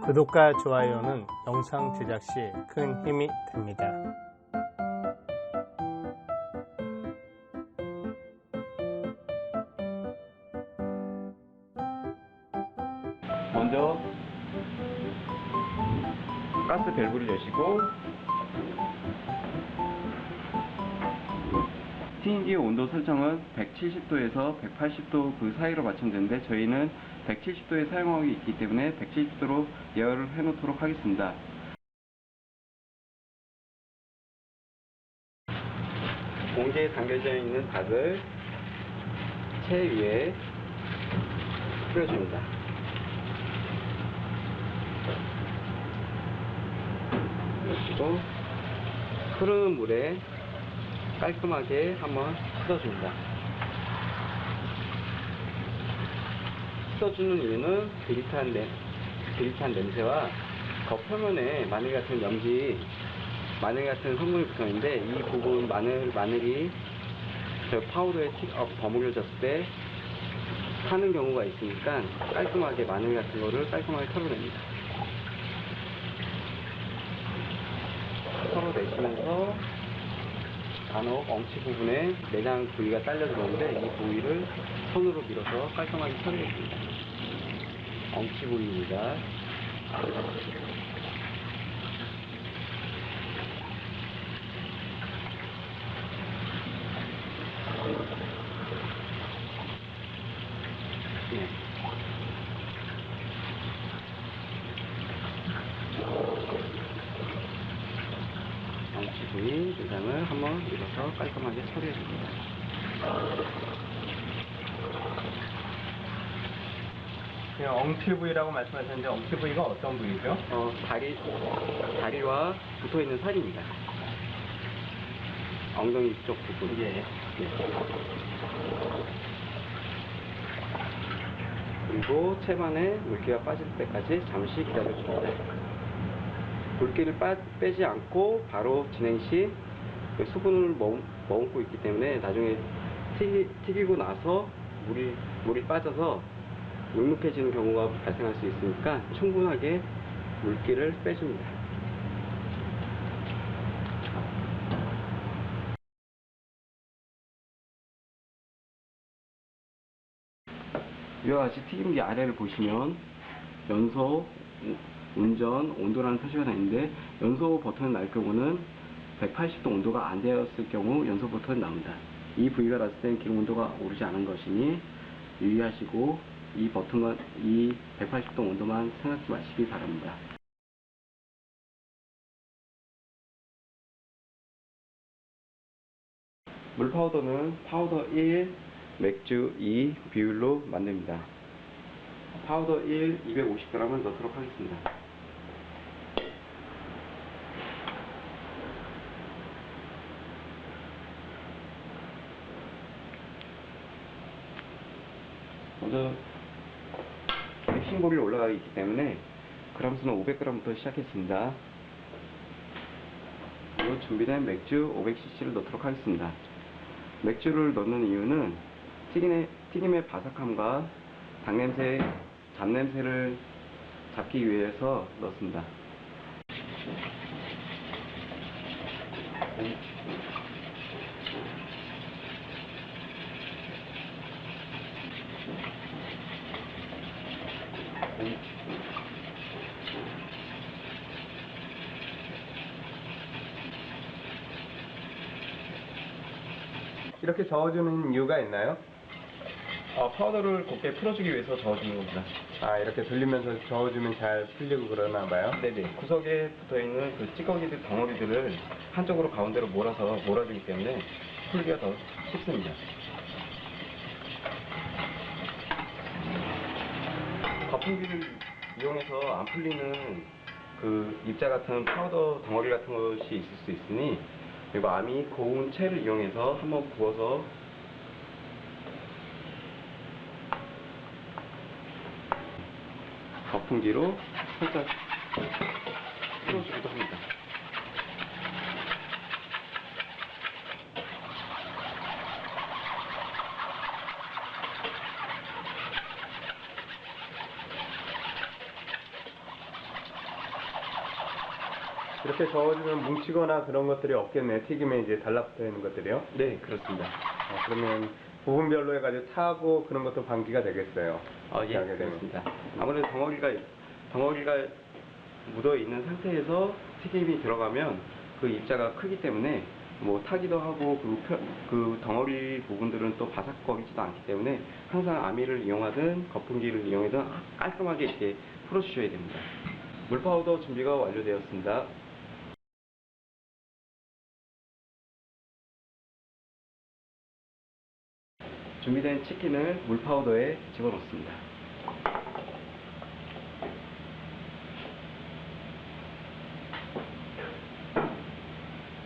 구독과 좋아요는 영상 제작 시 큰 힘이 됩니다. 먼저 가스 밸브를 여시고 튀김기 온도 설정은 170도에서 180도 그 사이로 맞추면 되는데 저희는 170도에 사용하고 있기 때문에 170도로 예열을 해 놓도록 하겠습니다. 봉지에 담겨져 있는 닭을 채 위에 뿌려줍니다. 그리고 흐르는 물에 깔끔하게 한번 씻어줍니다. 씻어주는 이유는 비릿한 냄새와 겉표면에 마늘 같은 염지, 마늘 같은 성분이 붙어있는데 이 부분 마늘이 저 파우더에 버무려졌을 때 타는 경우가 있으니까 깔끔하게 마늘 같은 거를 깔끔하게 털어냅니다. 털어내시면서 간혹 엉치 부분에 내장 부위가 딸려 들어오는데 이 부위를 손으로 밀어서 깔끔하게 처리해줍니다. 엉치 부위입니다. 네. 엉치 부위 내장을 한번 밀어서 깔끔하게 처리해줍니다. 엉치 부위라고 말씀하셨는데 엉치 부위가 어떤 부위죠? 다리와 붙어있는 살입니다. 엉덩이 쪽 부분. 예. 그리고 채반에 물기가 빠질 때까지 잠시 기다려줍니다. 물기를 빼지 않고 바로 진행 시 수분을 머금고 있기 때문에 나중에 튀기고 나서 물이 빠져서 눅눅해지는 경우가 발생할 수 있으니까 충분하게 물기를 빼줍니다. 이와 같이 튀김기 아래를 보시면 연소, 운전, 온도라는 표시가 나 있는데 연소 버튼을 날 경우는 180도 온도가 안 되었을 경우 연소 버튼이 나옵니다. 이 부위가 닿았을 때 기름 온도가 오르지 않은 것이니 유의하시고 이 180도 온도만 생각지 마시기 바랍니다. 물 파우더는 파우더 1, 맥주 2 비율로 만듭니다. 파우더 1 250g을 넣도록 하겠습니다. 먼저 싱볼이 올라가 있기 때문에 그람수는 500g부터 시작했습니다. 그리고 준비된 맥주 500cc를 넣도록 하겠습니다. 맥주를 넣는 이유는 튀김의 바삭함과 잡냄새를 잡기 위해서 넣습니다. 이렇게 저어주는 이유가 있나요? 파우더를 곱게 풀어주기 위해서 저어주는 겁니다. 이렇게 돌리면서 저어주면 잘 풀리고 그러나 봐요? 네네. 구석에 붙어있는 그 찌꺼기들 덩어리들을 한쪽으로 가운데로 몰아주기 때문에 풀기가 더 쉽습니다. 거품기를 이용해서 안 풀리는 그 입자 같은 파우더 덩어리 같은 것이 있을 수 있으니 그리고 암이 고운 채를 이용해서 한번 부어서 거품기로 살짝 풀어주기도 합니다. 이렇게 저어주면 뭉치거나 그런 것들이 없겠네요. 튀김에 이제 달라붙어 있는 것들이요. 네, 그렇습니다. 그러면 부분별로 해가지고 타고 그런 것도 방지가 되겠어요. 예, 이렇게 하게 되면. 그렇습니다. 아무래도 덩어리가 묻어 있는 상태에서 튀김이 들어가면 그 입자가 크기 때문에 뭐 타기도 하고 그 덩어리 부분들은 또 바삭거리지도 않기 때문에 항상 아미를 이용하든 거품기를 이용하든 깔끔하게 이렇게 풀어주셔야 됩니다. 물 파우더 준비가 완료되었습니다. 준비된 치킨을 물 파우더에 집어넣습니다.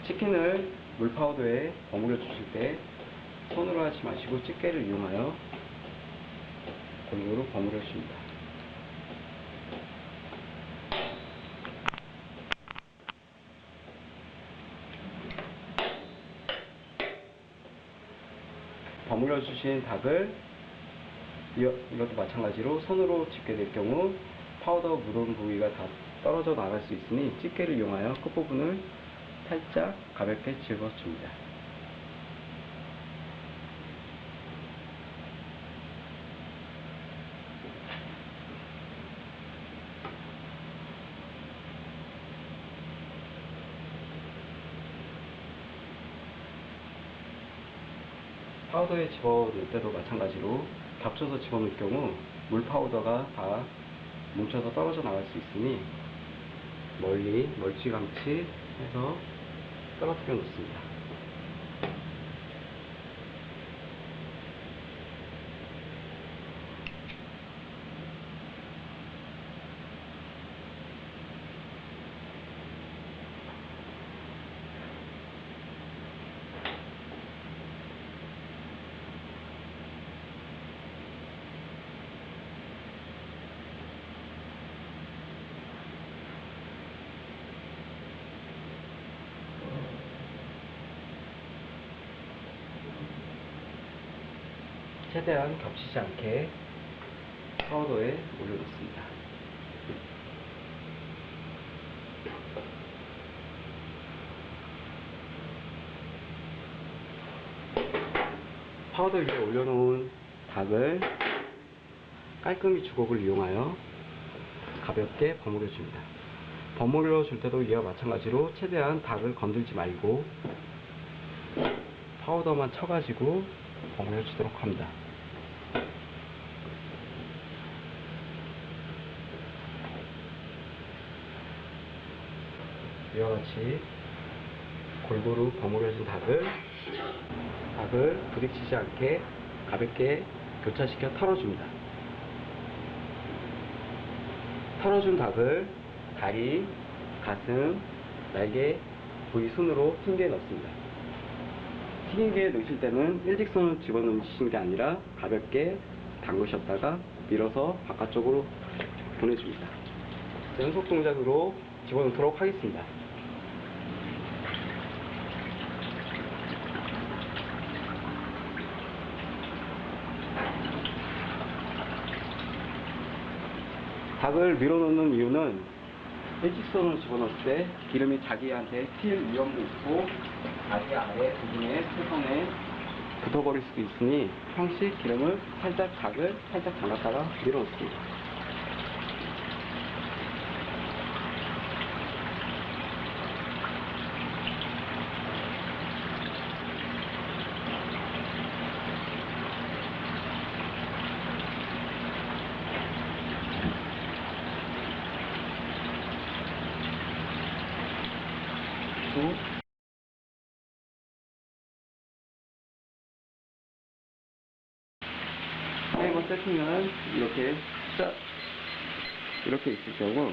치킨을 물 파우더에 버무려 주실 때 손으로 하지 마시고 집게를 이용하여 골고루 버무려 줍니다. 버무려 주신 닭을 이것도 마찬가지로 손으로 집게 될 경우 파우더 묻은 부위가 다 떨어져 나갈 수 있으니 집게를 이용하여 끝부분을 살짝 가볍게 집어줍니다. 파우더에 집어넣을 때도 마찬가지로 겹쳐서 집어넣을 경우 물 파우더가 다 뭉쳐서 떨어져 나갈 수 있으니 멀리 멀찌감치 해서 떨어뜨려 놓습니다. 최대한 겹치지 않게 파우더에 올려놓습니다. 파우더 위에 올려놓은 닭을 깔끔히 주걱을 이용하여 가볍게 버무려 줍니다. 버무려 줄 때도 이와 마찬가지로 최대한 닭을 건들지 말고 파우더만 쳐가지고 버무려 주도록 합니다. 이와 같이 골고루 버무려진 닭을 부딪히지 않게 가볍게 교차시켜 털어줍니다. 털어준 닭을 다리, 가슴, 날개 부위 순으로 튀김기에 넣습니다. 튀김기에 넣으실 때는 일직선으로 집어넣으시는 게 아니라 가볍게 담그셨다가 밀어서 바깥쪽으로 보내줍니다. 연속 동작으로 집어넣도록 하겠습니다. 닭을 밀어넣는 이유는 일직선으로 집어넣을 때 기름이 자기한테 튈 위험도 있고 다리 아래 부분에 세선에 붙어버릴 수도 있으니 항시 기름을 닭을 살짝 담갔다가 밀어넣습니다. 타이머 세팅은 이렇게 있을 경우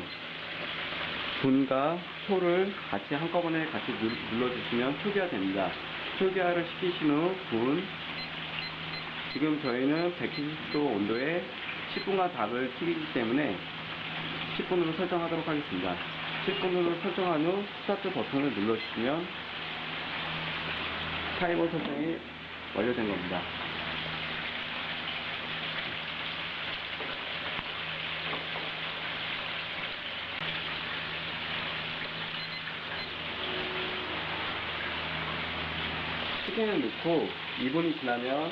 분과 초를 같이 한꺼번에 같이 눌러주시면 초기화됩니다. 초기화를 시키신 후 지금 저희는 170도 온도에 10분간 닭을 튀기기 때문에 10분으로 설정하도록 하겠습니다. 10분으로 설정한 후 스타트 버튼을 눌러주시면 타이머 설정이 완료된 겁니다. 뚜껑을 넣고 2분이 지나면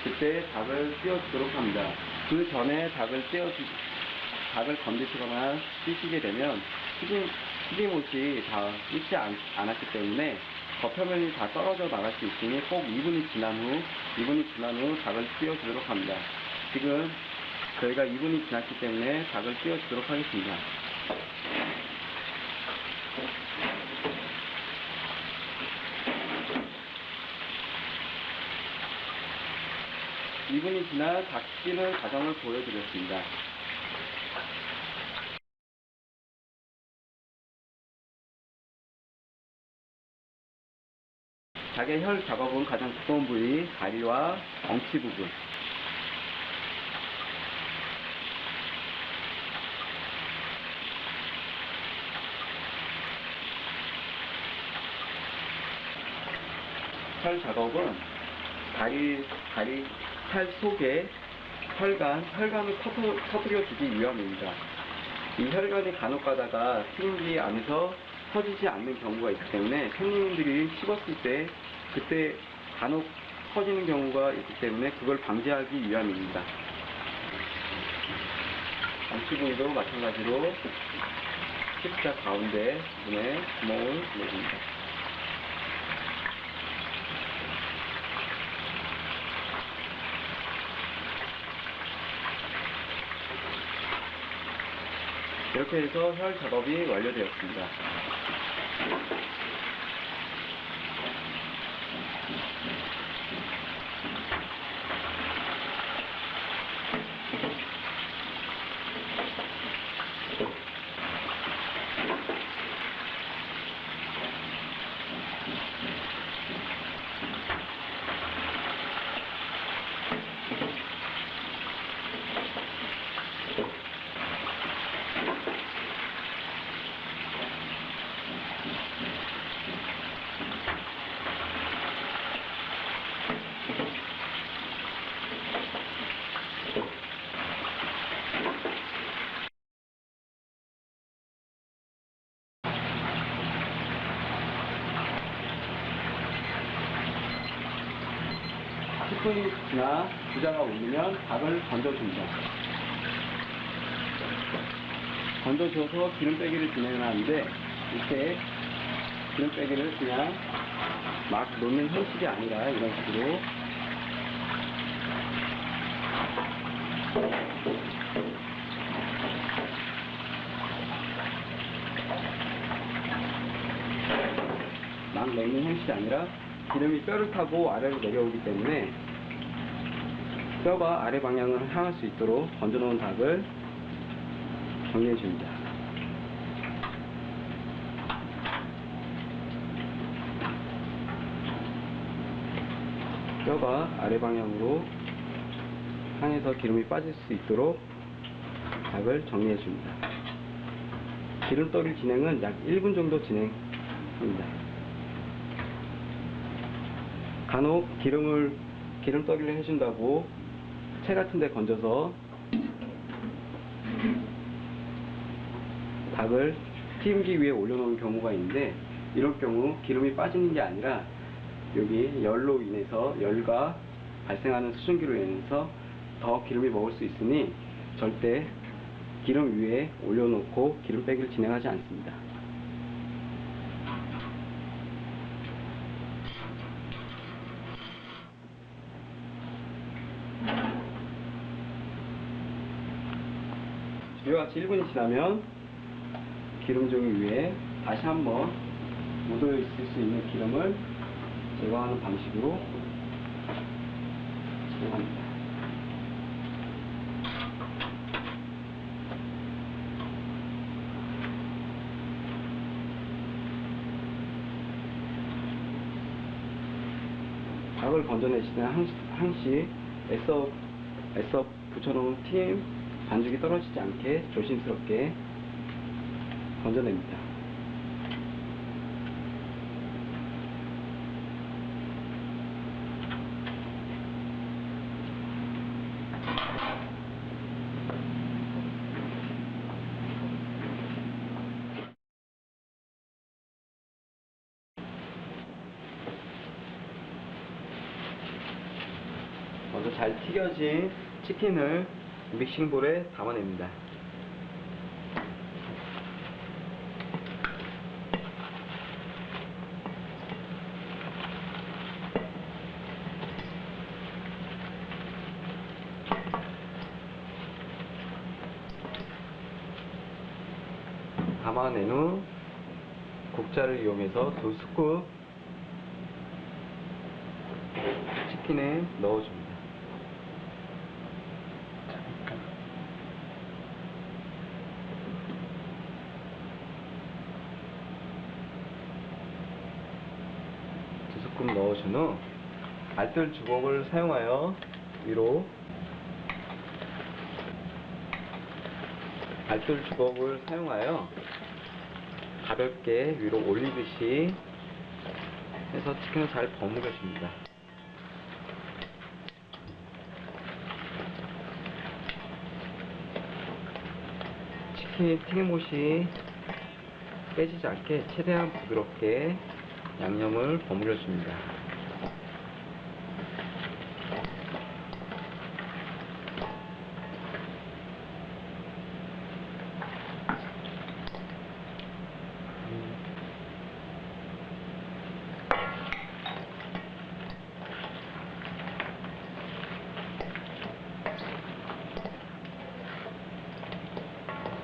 그때 닭을 띄워주도록 합니다. 그 전에 닭을 건드시거나 띄시게 되면 튀김옷이 다 익지 않았기 때문에 겉표면이 다 떨어져 나갈 수 있으니 꼭 2분이 지난 후 닭을 띄워주도록 합니다. 지금 저희가 2분이 지났기 때문에 닭을 띄워주도록 하겠습니다. 2분이 지나 닭 찌는 과정을 보여드렸습니다. 닭의 혈 작업은 가장 두꺼운 부위, 다리와 엉치 부분. 혈 작업은 살 속에 혈관을 터뜨려주기 위함입니다. 이 혈관이 간혹 가다가 튀김기 안에서 터지지 않는 경우가 있기 때문에 손님들이 씹었을 때 그때 간혹 터지는 경우가 있기 때문에 그걸 방지하기 위함입니다. 엉치 부위도 마찬가지로 십자 가운데 부분에 구멍을 내줍니다. 이렇게 해서 혈 작업이 완료되었습니다. 이 지나 부자가 울리면 닭을 건져줍니다. 건져줘서 기름 빼기를 진행을 하는데 이때 기름 빼기를 그냥 막 놓는 형식이 아니라 이런 식으로 막 넣는 형식이 아니라 기름이 뼈를 타고 아래로 내려오기 때문에 뼈가 아래 방향을 향할 수 있도록 건져놓은 닭을 정리해 줍니다. 뼈가 아래 방향으로 향해서 기름이 빠질 수 있도록 닭을 정리해 줍니다. 기름 떠길 진행은 약 1분 정도 진행합니다. 간혹 기름 떠기를 해준다고 채 같은 데 건져서 닭을 튀김기 위에 올려놓은 경우가 있는데 이럴 경우 기름이 빠지는 게 아니라 여기 열과 발생하는 수증기로 인해서 더 기름이 먹을 수 있으니 절대 기름 위에 올려놓고 기름 빼기를 진행하지 않습니다. 이와 같이 1분이 지나면 기름종이 위에 다시 한번 묻어 있을 수 있는 기름을 제거하는 방식으로 진행합니다. 닭을 건져내시는 항시 애써 붙여놓은 튀김 반죽이 떨어지지 않게 조심스럽게 건져냅니다. 그래서 잘 튀겨진 치킨을 믹싱볼에 담아냅니다. 담아낸 후 국자를 이용해서 2스쿱 치킨에 넣어줍니다. 두 스쿱 넣어준 후 알뜰 주걱을 사용하여 위로 알뜰 주걱을 사용하여 가볍게 위로 올리듯이 해서 치킨을 잘 버무려 줍니다. 치킨 튀김옷이 깨지지 않게 최대한 부드럽게 양념을 버무려 줍니다.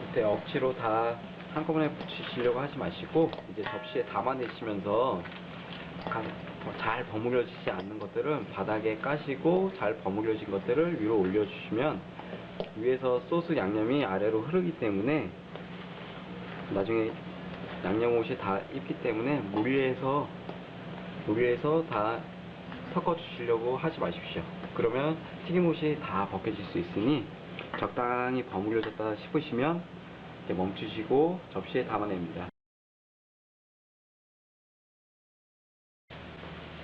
그때 억지로 다 한꺼번에 붙이시려고 하지 마시고 이제 접시에 담아내시면서 잘 버무려지지 않는 것들은 바닥에 까시고 잘 버무려진 것들을 위로 올려주시면 위에서 소스 양념이 아래로 흐르기 때문에 나중에 양념옷이 다 익기 때문에 무리해서 다 섞어 주시려고 하지 마십시오. 그러면 튀김옷이 다 벗겨질 수 있으니 적당히 버무려졌다 싶으시면 이렇게 멈추시고 접시에 담아냅니다.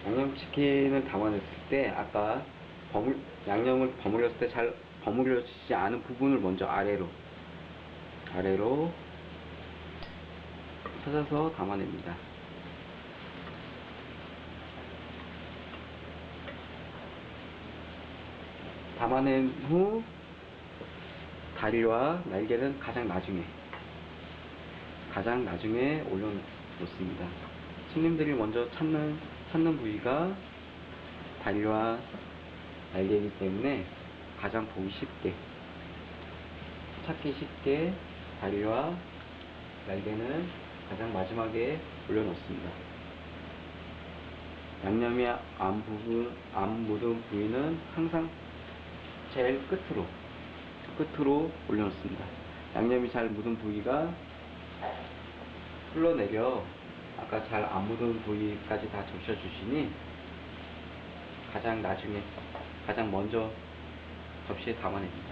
양념치킨을 담아냈을 때 아까 양념을 버무렸을 때 잘 버무려지지 않은 부분을 먼저 아래로 찾아서 담아냅니다. 담아낸 후 다리와 날개는 가장 나중에 올려놓습니다. 손님들이 먼저 찾는 부위가 다리와 날개이기 때문에 가장 찾기 쉽게 다리와 날개는 가장 마지막에 올려놓습니다. 양념이 안 묻은 부위는 항상 제일 끝으로 올려놓습니다. 양념이 잘 묻은 부위가 흘러내려 아까 잘 안 묻은 부위까지 다 적셔주시니 가장 먼저 접시에 담아냅니다.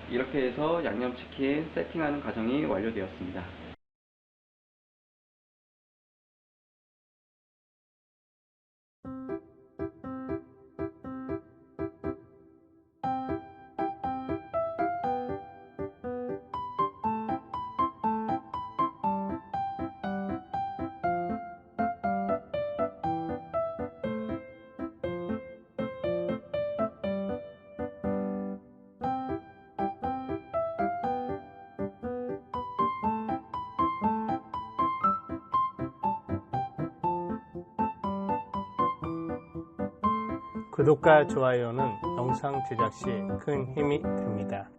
이렇게 해서 양념치킨 세팅하는 과정이 완료되었습니다. 구독과 좋아요는 영상 제작 시 큰 힘이 됩니다.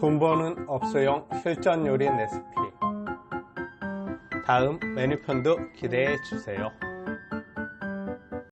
돈 버는 업소용 실전 요리 레시피. 다음 메뉴편도 기대해 주세요.